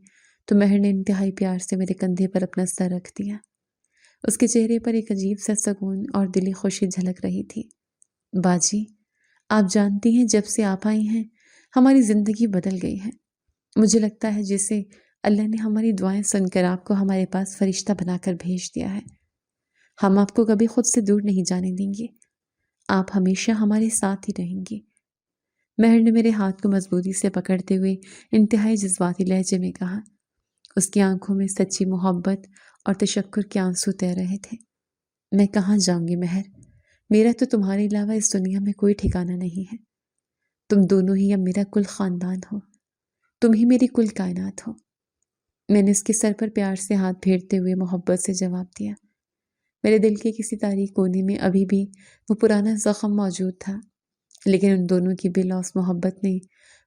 تو مہر نے انتہائی پیار سے میرے کندھے پر اپنا سر رکھ دیا۔ اس کے چہرے پر ایک عجیب سا سکون اور دلی خوشی جھلک رہی تھی۔ باجی، آپ جانتی ہیں جب سے آپ آئی ہیں ہماری زندگی بدل گئی ہے۔ مجھے لگتا ہے جیسے اللہ نے ہماری دعائیں سن کر آپ کو ہمارے پاس فرشتہ بنا کر بھیج دیا ہے۔ ہم آپ کو کبھی خود سے دور نہیں جانے دیں گے، آپ ہمیشہ ہمارے ساتھ ہی رہیں گی۔ مہر نے میرے ہاتھ کو مضبوطی سے پکڑتے ہوئے انتہائی جذباتی لہجے میں کہا۔ اس کی آنکھوں میں سچی محبت اور تشکر کے آنسو تیر رہے تھے۔ میں کہاں جاؤں گی مہر، میرا تو تمہارے علاوہ اس دنیا میں کوئی ٹھکانہ نہیں ہے۔ تم دونوں ہی اب میرا کل خاندان ہو، تم ہی میری کل کائنات ہو۔ میں نے اس کے سر پر پیار سے ہاتھ پھیرتے ہوئے محبت سے جواب دیا۔ میرے دل کے کسی تاریک کونے میں ابھی بھی وہ پرانا زخم موجود تھا لیکن ان دونوں کی بے لوث محبت نے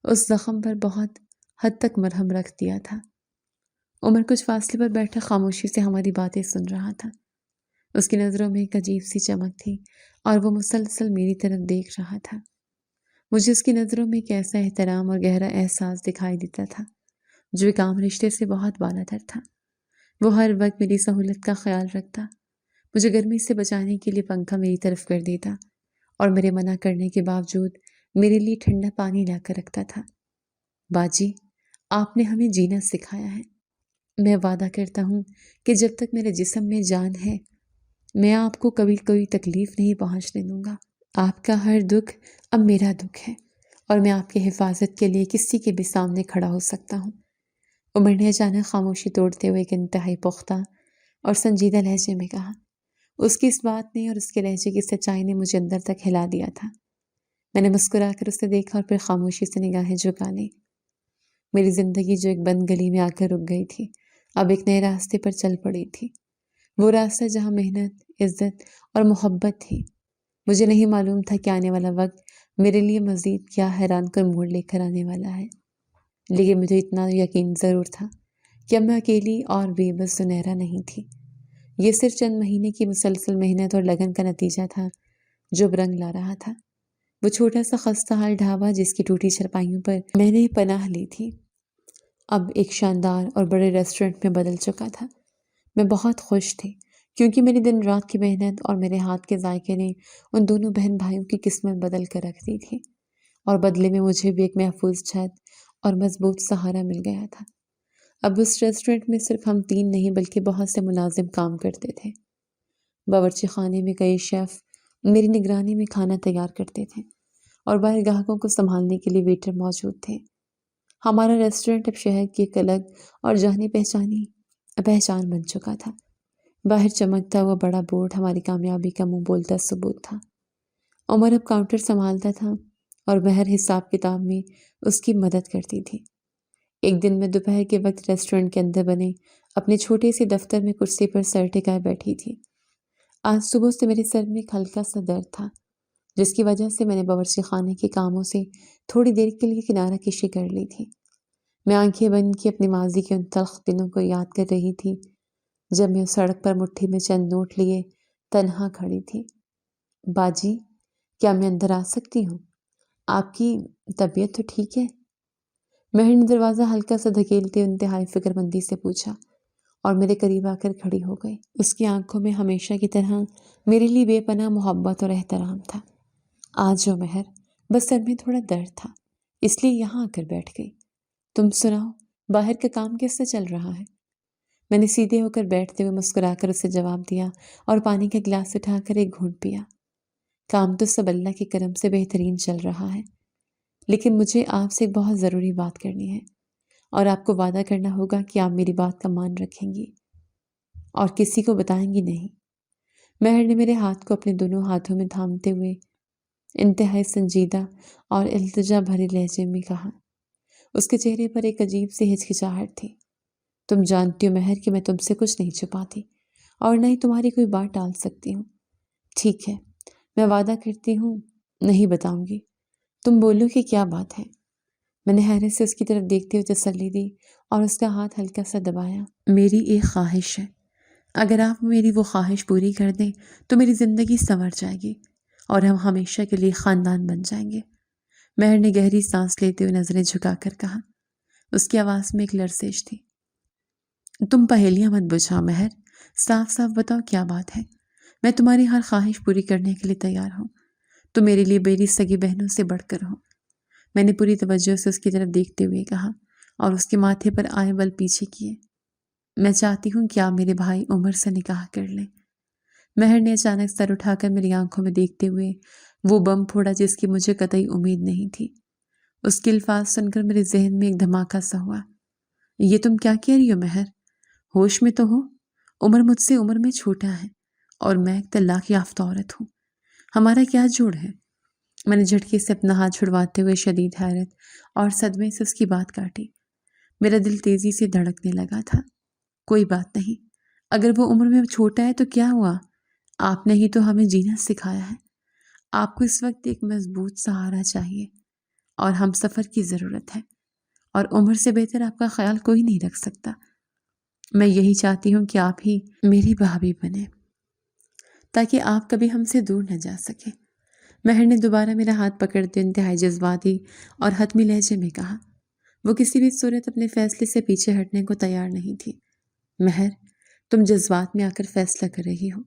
اس زخم پر بہت حد تک مرہم رکھ دیا تھا۔ عمر کچھ فاصلے پر بیٹھا خاموشی سے ہماری باتیں سن رہا تھا۔ اس کی نظروں میں ایک عجیب سی چمک تھی اور وہ مسلسل میری طرف دیکھ رہا تھا۔ مجھے اس کی نظروں میں ایک ایسا احترام اور گہرا احساس دکھائی دیتا تھا جو ایک عام رشتے سے بہت بالا تر تھا۔ وہ ہر وقت میری سہولت کا خیال رکھتا، مجھے گرمی سے بچانے کے لیے پنکھا میری طرف کر دیتا اور میرے منع کرنے کے باوجود میرے لیے ٹھنڈا پانی لا کر رکھتا تھا۔ باجی، آپ نے ہمیں جینا سکھایا ہے۔ میں وعدہ کرتا ہوں کہ جب تک میرے جسم میں جان ہے میں آپ کو کبھی کوئی تکلیف نہیں پہنچنے دوں گا۔ آپ کا ہر دکھ اب میرا دکھ ہے اور میں آپ کی حفاظت کے لیے کسی کے بھی سامنے کھڑا ہو سکتا ہوں۔ عمر نے اچانک خاموشی توڑتے ہوئے ایک انتہائی پختہ اور سنجیدہ لہجے میں کہا۔ اس کی اس بات نے اور اس کے لہجے کی سچائی نے مجھے اندر تک ہلا دیا تھا۔ میں نے مسکرا کر اسے دیکھا اور پھر خاموشی سے نگاہیں جھکا لی۔ میری زندگی جو ایک بند گلی میں آ کر رک گئی تھی، اب ایک نئے راستے پر چل پڑی تھی۔ وہ راستہ جہاں محنت، عزت اور محبت تھی۔ مجھے نہیں معلوم تھا کہ آنے والا وقت میرے لیے مزید کیا حیران کن موڑ لے کر آنے والا ہے، لیکن مجھے اتنا یقین ضرور تھا کہ اب میں اکیلی اور بے بس سنہرا نہیں تھی۔ یہ صرف چند مہینے کی مسلسل محنت اور لگن کا نتیجہ تھا جو اب رنگ لا رہا تھا۔ وہ چھوٹا سا خستہ حال ڈھابا جس کی ٹوٹی چرپائیوں پر میں نے پناہ لی تھی، اب ایک شاندار اور بڑے ریسٹورنٹ میں بدل چکا تھا۔ میں بہت خوش تھی کیونکہ میری دن رات کی محنت اور میرے ہاتھ کے ذائقے نے ان دونوں بہن بھائیوں کی قسمت بدل کر رکھ دی تھی، اور بدلے میں مجھے بھی ایک محفوظ چھت اور مضبوط سہارا مل گیا تھا۔ اب اس ریسٹورنٹ میں صرف ہم تین نہیں بلکہ بہت سے ملازم کام کرتے تھے۔ باورچی خانے میں کئی شیف میری نگرانی میں کھانا تیار کرتے تھے اور باہر گاہکوں کو سنبھالنے کے لیے ویٹر موجود تھے۔ ہمارا ریسٹورنٹ اب شہر کی ایک الگ اور جانی پہچانی پہچان بن چکا تھا۔ باہر چمکتا ہوا بڑا بورڈ ہماری کامیابی کا منہ بولتا ثبوت تھا۔ عمر اب کاؤنٹر سنبھالتا تھا اور بہر حساب کتاب میں اس کی مدد کرتی تھی۔ ایک دن میں دوپہر کے وقت ریسٹورنٹ کے اندر بنے اپنے چھوٹے سے دفتر میں کرسی پر سر ٹکائے بیٹھی تھی۔ آج صبح سے میرے سر میں ایک ہلکا سا درد تھا جس کی وجہ سے میں نے باورچی خانے کے کاموں سے تھوڑی دیر کے لیے کنارہ کشی کر لی تھی۔ میں آنکھیں بند کی اپنے ماضی کے ان تلخ دنوں کو یاد کر رہی تھی جب میں سڑک پر مٹھی میں چند نوٹ لیے تنہا کھڑی تھی۔ باجی، کیا میں اندر آ سکتی ہوں؟ آپ کی طبیعت تو ٹھیک ہے؟ مہر نے دروازہ ہلکا سا دھکیلتے انتہائی فکر مندی سے پوچھا اور میرے قریب آ کر کھڑی ہو گئی۔ اس کی آنکھوں میں ہمیشہ کی طرح میرے لیے بے پناہ محبت اور احترام تھا۔ آج جو مہر، بس سر میں تھوڑا درد تھا اس لیے یہاں آ کر بیٹھ گئی۔ تم سناؤ، باہر کا کام کیسے چل رہا ہے؟ میں نے سیدھے ہو کر بیٹھتے ہوئے مسکرا کر اسے جواب دیا اور پانی کا گلاس اٹھا کر ایک گھونٹ پیا۔ کام تو سب اللہ کے کرم سے بہترین چل رہا ہے، لیکن مجھے آپ سے ایک بہت ضروری بات کرنی ہے اور آپ کو وعدہ کرنا ہوگا کہ آپ میری بات کا مان رکھیں گی اور کسی کو بتائیں گی نہیں۔ مہر نے میرے ہاتھ کو اپنے دونوں ہاتھوں میں تھامتے ہوئے انتہائی سنجیدہ اور التجا بھرے لہجے میں کہا۔ اس کے چہرے پر ایک عجیب سی ہچکچاہٹ تھی۔ تم جانتی ہو مہر کہ میں تم سے کچھ نہیں چھپاتی اور نہ ہی تمہاری کوئی بات ٹال سکتی ہوں۔ ٹھیک ہے، میں وعدہ کرتی ہوں نہیں بتاؤں گی۔ تم بولو کہ کیا بات ہے؟ میں نے حیرت سے اس کی طرف دیکھتے ہوئے تسلی دی اور اس کا ہاتھ ہلکا سا دبایا۔ میری ایک خواہش ہے، اگر آپ میری وہ خواہش پوری کر دیں تو میری زندگی سنور جائے گی اور ہم ہمیشہ کے لیے خاندان بن جائیں گے۔ مہر نے گہری سانس لیتے ہوئے نظریں جھکا کر کہا۔ اس کی آواز میں ایک لرزش تھی۔ تم پہیلیاں مت بجھاؤ مہر، صاف صاف بتاؤ کیا بات ہے۔ میں تمہاری ہر خواہش پوری کرنے کے لیے تیار ہوں۔ تو میرے لیے میری سگی بہنوں سے بڑھ کر ہو۔ میں نے پوری توجہ سے اس کی طرف دیکھتے ہوئے کہا اور اس کے ماتھے پر آئے بل پیچھے کیے۔ میں چاہتی ہوں کہ آپ میرے بھائی عمر سے نکاح کر لیں۔ مہر نے اچانک سر اٹھا کر میری آنکھوں میں دیکھتے ہوئے وہ بم پھوڑا جس کی مجھے قطعی امید نہیں تھی۔ اس کے الفاظ سن کر میرے ذہن میں ایک دھماکہ سا ہوا۔ یہ تم کیا کہہ رہی ہو مہر؟ ہوش میں تو ہو؟ عمر مجھ سے عمر میں چھوٹا ہے اور میں ایک طلاق یافتہ عورت ہوں۔ ہمارا کیا جوڑ ہے؟ میں نے جھٹکے سے اپنا ہاتھ چھڑواتے ہوئے شدید حیرت اور صدمے سے اس کی بات کاٹی۔ میرا دل تیزی سے دھڑکنے لگا تھا۔ کوئی بات نہیں، اگر وہ عمر میں چھوٹا ہے تو کیا ہوا؟ آپ نے ہی تو ہمیں جینا سکھایا ہے۔ آپ کو اس وقت ایک مضبوط سہارا چاہیے اور ہم سفر کی ضرورت ہے، اور عمر سے بہتر آپ کا خیال کوئی نہیں رکھ سکتا۔ میں یہی چاہتی ہوں کہ آپ ہی میری بھابھی بنیں تاکہ آپ کبھی ہم سے دور نہ جا سکے۔ مہر نے دوبارہ میرا ہاتھ پکڑتے انتہائی جذباتی اور حتمی لہجے میں کہا۔ وہ کسی بھی صورت اپنے فیصلے سے پیچھے ہٹنے کو تیار نہیں تھی۔ مہر، تم جذبات میں آ کر فیصلہ کر رہی ہو۔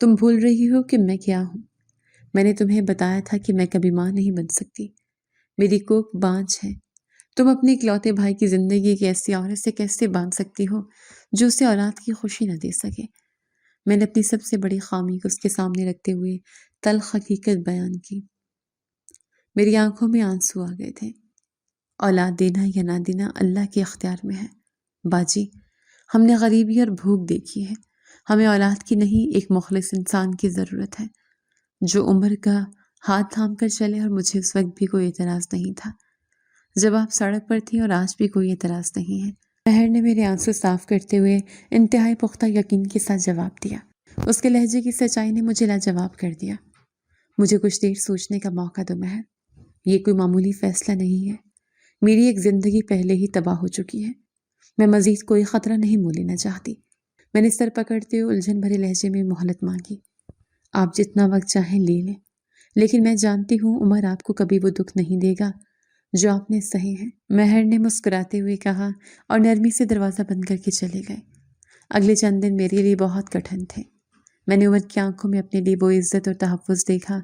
تم بھول رہی ہو کہ میں کیا ہوں۔ میں نے تمہیں بتایا تھا کہ میں کبھی ماں نہیں بن سکتی۔ میری کوکھ بانجھ ہے۔ تم اپنے اکلوتے بھائی کی زندگی ایک ایسی عورت سے کیسے باندھ سکتی ہو جو اسے اولاد کی خوشی نہ دے سکے؟ میں نے اپنی سب سے بڑی خامی کو اس کے سامنے رکھتے ہوئے تلخ حقیقت بیان کی۔ میری آنکھوں میں آنسو آ گئے تھے۔ اولاد دینا یا نہ دینا اللہ کے اختیار میں ہے باجی۔ ہم نے غریبی اور بھوک دیکھی ہے۔ ہمیں اولاد کی نہیں، ایک مخلص انسان کی ضرورت ہے جو عمر کا ہاتھ تھام کر چلے، اور مجھے اس وقت بھی کوئی اعتراض نہیں تھا جب آپ سڑک پر تھی، اور آج بھی کوئی اعتراض نہیں ہے۔ مہر نے میرے آنسو صاف کرتے ہوئے انتہائی پختہ یقین کے ساتھ جواب دیا۔ اس کے لہجے کی سچائی نے مجھے لاجواب کر دیا۔ مجھے کچھ دیر سوچنے کا موقع دو مہر۔ یہ کوئی معمولی فیصلہ نہیں ہے۔ میری ایک زندگی پہلے ہی تباہ ہو چکی ہے۔ میں مزید کوئی خطرہ نہیں مول لینا چاہتی۔ میں نے سر پکڑتے ہوئے الجھن بھرے لہجے میں مہلت مانگی۔ آپ جتنا وقت چاہیں لے لیں، لیکن میں جانتی ہوں عمر آپ کو کبھی وہ دکھ نہیں دے گا جو آپ نے سہے ہیں۔ مہر نے مسکراتے ہوئے کہا اور نرمی سے دروازہ بند کر کے چلے گئے۔ اگلے چند دن میرے لیے بہت کٹھن تھے۔ میں نے عمر کی آنکھوں میں اپنے لیے وہ عزت اور تحفظ دیکھا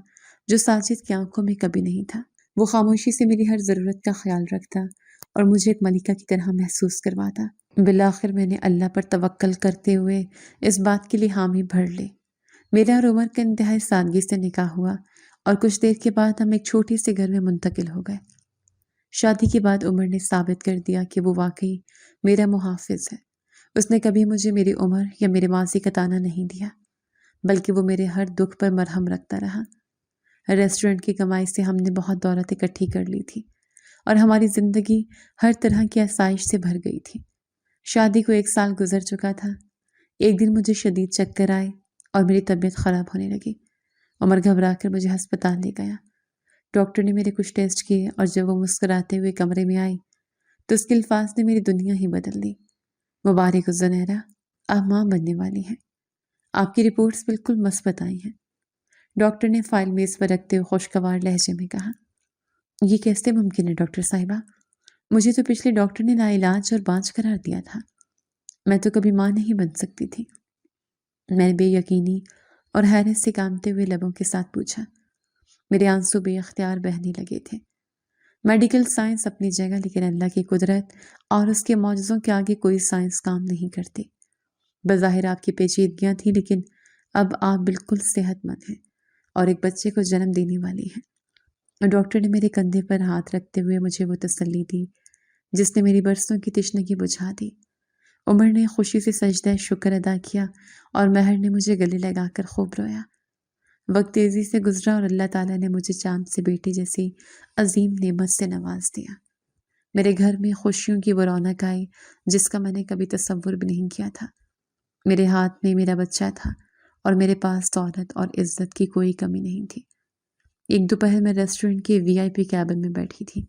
جو ساجد کی آنکھوں میں کبھی نہیں تھا۔ وہ خاموشی سے میری ہر ضرورت کا خیال رکھتا اور مجھے ایک ملکہ کی طرح محسوس کرواتا۔ بالآخر میں نے اللہ پر توکل کرتے ہوئے اس بات کے لیے حامی بھر لی۔ میرا اور عمر کا انتہائی سادگی سے نکاح ہوا، اور کچھ دیر کے بعد ہم ایک چھوٹی سے گھر میں منتقل ہو گئے۔ شادی کے بعد عمر نے ثابت کر دیا کہ وہ واقعی میرا محافظ ہے۔ اس نے کبھی مجھے میری عمر یا میرے ماضی کا طعنہ نہیں دیا، بلکہ وہ میرے ہر دکھ پر مرہم رکھتا رہا۔ ریسٹورنٹ کی کمائی سے ہم نے بہت دولت اکٹھی کر لی تھی، اور ہماری زندگی ہر طرح کی آسائش سے بھر گئی تھی۔ شادی کو 1 سال گزر چکا تھا۔ ایک دن مجھے شدید چکر آئے اور میری طبیعت خراب ہونے لگی۔ عمر گھبرا کر مجھے ہسپتال لے گیا۔ ڈاکٹر نے میرے کچھ ٹیسٹ کیے، اور جب وہ مسکراتے ہوئے کمرے میں آئی تو اس کے الفاظ نے میری دنیا ہی بدل دی۔ مبارک ہو زنیرہ، آپ ماں بننے والی ہیں۔ آپ کی رپورٹس بالکل مثبت آئی ہیں۔ ڈاکٹر نے فائل میز پر رکھتے ہوئے خوشگوار لہجے میں کہا۔ یہ کیسے ممکن ہے ڈاکٹر صاحبہ؟ مجھے تو پچھلے ڈاکٹر نے لاعلاج اور بانجھ قرار دیا تھا۔ میں تو کبھی ماں نہیں بن سکتی تھی۔ میں نے بے یقینی اور حیرت سے کانپتے ہوئے لبوں کے ساتھ پوچھا۔ میرے آنسو بے اختیار بہنے لگے تھے۔ میڈیکل سائنس اپنی جگہ، لیکن اللہ کی قدرت اور اس کے معجزوں کے آگے کوئی سائنس کام نہیں کرتی۔ بظاہر آپ کی پیچیدگیاں تھیں، لیکن اب آپ بالکل صحت مند ہیں اور ایک بچے کو جنم دینے والی ہیں۔ ڈاکٹر نے میرے کندھے پر ہاتھ رکھتے ہوئے مجھے وہ تسلی دی جس نے میری برسوں کی تشنگی بجھا دی۔ عمر نے خوشی سے سجدہ شکر ادا کیا، اور مہر نے مجھے گلے لگا کر خوب رویا۔ وقت تیزی سے گزرا، اور اللہ تعالیٰ نے مجھے چاند سے بیٹی جیسی عظیم نعمت سے نواز دیا۔ میرے گھر میں خوشیوں کی وہ رونق آئی جس کا میں نے کبھی تصور بھی نہیں کیا تھا۔ میرے ہاتھ میں میرا بچہ تھا، اور میرے پاس دولت اور عزت کی کوئی کمی نہیں تھی۔ ایک دوپہر میں ریسٹورنٹ کے VIP کیبن میں بیٹھی تھی۔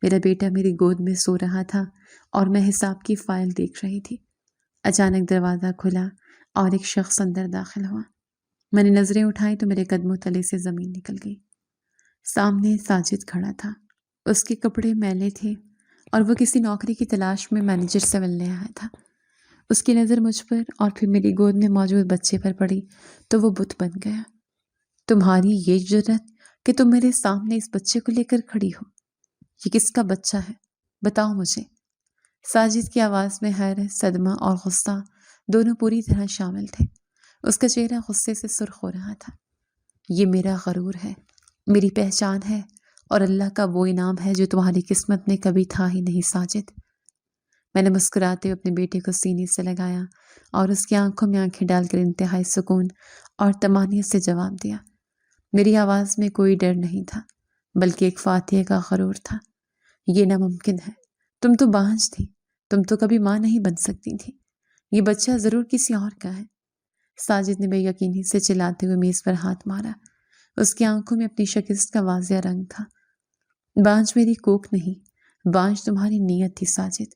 میرا بیٹا میری گود میں سو رہا تھا، اور میں حساب کی فائل دیکھ رہی تھی۔ اچانک دروازہ کھلا اور ایک شخص اندر داخل ہوا۔ میں نے نظریں اٹھائی تو میرے قدموں تلے سے زمین نکل گئی۔ سامنے ساجد کھڑا تھا۔ اس کے کپڑے میلے تھے، اور وہ کسی نوکری کی تلاش میں مینیجر سے ملنے آیا تھا۔ اس کی نظر مجھ پر اور پھر میری گود میں موجود بچے پر پڑی تو وہ بت بن گیا۔ تمہاری یہ جرت کہ تم میرے سامنے اس بچے کو لے کر کھڑی ہو، یہ کس کا بچہ ہے؟ بتاؤ مجھے۔ ساجد کی آواز میں حیرت، صدمہ اور غصہ دونوں پوری طرح شامل تھے۔ اس کا چہرہ غصے سے سرخ ہو رہا تھا۔ یہ میرا غرور ہے، میری پہچان ہے، اور اللہ کا وہ انعام ہے جو تمہاری قسمت میں کبھی تھا ہی نہیں ساجد۔ میں نے مسکراتے ہوئے اپنے بیٹے کو سینے سے لگایا اور اس کی آنکھوں میں آنکھیں ڈال کر انتہائی سکون اور طمانینت سے جواب دیا۔ میری آواز میں کوئی ڈر نہیں تھا، بلکہ ایک فاتح کا غرور تھا۔ یہ ناممکن ہے، تم تو بانجھ تھی، تم تو کبھی ماں نہیں بن سکتی تھی، یہ بچہ ضرور کسی اور کا ہے۔ ساجد نے بے یقینی سے چلاتے ہوئے میز پر ہاتھ مارا۔ اس کی آنکھوں میں اپنی شکست کا واضح رنگ تھا۔ بانجھ میری کوکھ نہیں، بانجھ تمہاری نیت تھی ساجد۔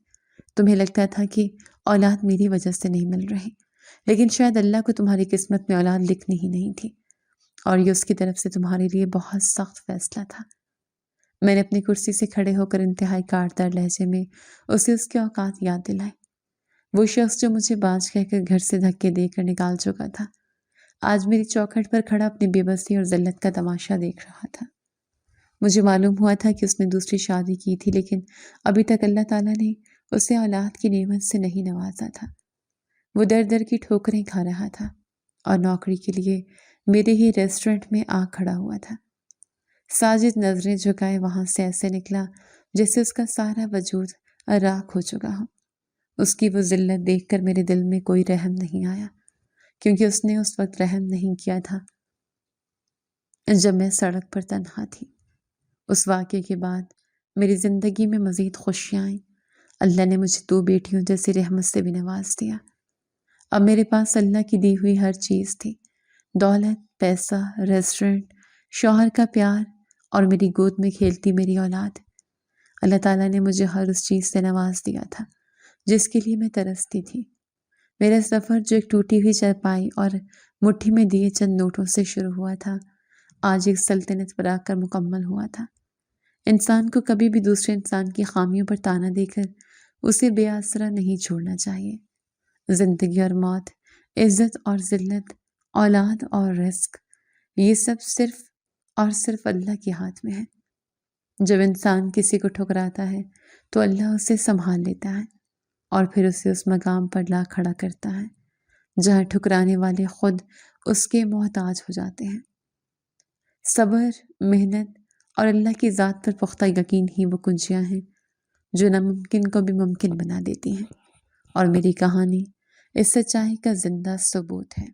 تمہیں لگتا تھا کہ اولاد میری وجہ سے نہیں مل رہی، لیکن شاید اللہ کو تمہاری قسمت میں اولاد لکھنی ہی نہیں تھی، اور یہ اس کی طرف سے تمہارے لیے بہت سخت فیصلہ تھا۔ میں نے اپنی کرسی سے کھڑے ہو کر انتہائی کاٹدار لہجے میں اسے اس کے اوقات یاد دلائے۔ وہ شخص جو مجھے بانجھ کہہ کر گھر سے دھکے دے کر نکال چکا تھا، آج میری چوکھٹ پر کھڑا اپنی بے بسی اور ذلت کا تماشا دیکھ رہا تھا۔ مجھے معلوم ہوا تھا کہ اس نے دوسری شادی کی تھی، لیکن ابھی تک اللہ تعالیٰ نے اسے اولاد کی نعمت سے نہیں نوازا تھا۔ وہ در در کی ٹھوکریں کھا رہا تھا اور نوکری کے لیے میرے ہی ریسٹورنٹ میں آ کھڑا ہوا تھا۔ ساجد نظریں جھکائے وہاں سے ایسے نکلا جیسے اس کا سارا وجود راکھ ہو چکا ہو۔ اس کی وہ ذلت دیکھ کر میرے دل میں کوئی رحم نہیں آیا، کیونکہ اس نے اس وقت رحم نہیں کیا تھا جب میں سڑک پر تنہا تھی۔ اس واقعے کے بعد میری زندگی میں مزید خوشیاں آئیں۔ اللہ نے مجھے 2 بیٹیوں جیسی رحمت سے بھی نواز دیا۔ اب میرے پاس اللہ کی دی ہوئی ہر چیز تھی، دولت، پیسہ، ریسٹورنٹ، شوہر کا پیار اور میری گود میں کھیلتی میری اولاد۔ اللہ تعالیٰ نے مجھے ہر اس چیز سے نواز دیا تھا جس کے لیے میں ترستی تھی۔ میرا سفر جو ایک ٹوٹی ہوئی چارپائی اور مٹھی میں دیے چند نوٹوں سے شروع ہوا تھا، آج ایک سلطنت پر آ کر مکمل ہوا تھا۔ انسان کو کبھی بھی دوسرے انسان کی خامیوں پر طعنہ دے کر اسے بے آسرا نہیں چھوڑنا چاہیے۔ زندگی اور موت، عزت اور ذلت، اولاد اور رزق، یہ سب صرف اور صرف اللہ کے ہاتھ میں ہے۔ جب انسان کسی کو ٹھکراتا ہے تو اللہ اسے سنبھال لیتا ہے اور پھر اسے اس مقام پر لا کھڑا کرتا ہے جہاں ٹھکرانے والے خود اس کے محتاج ہو جاتے ہیں۔ صبر، محنت اور اللہ کی ذات پر پختہ یقین ہی وہ کنجیاں ہیں جو ناممکن کو بھی ممکن بنا دیتی ہیں، اور میری کہانی اس سچائی کا زندہ ثبوت ہے۔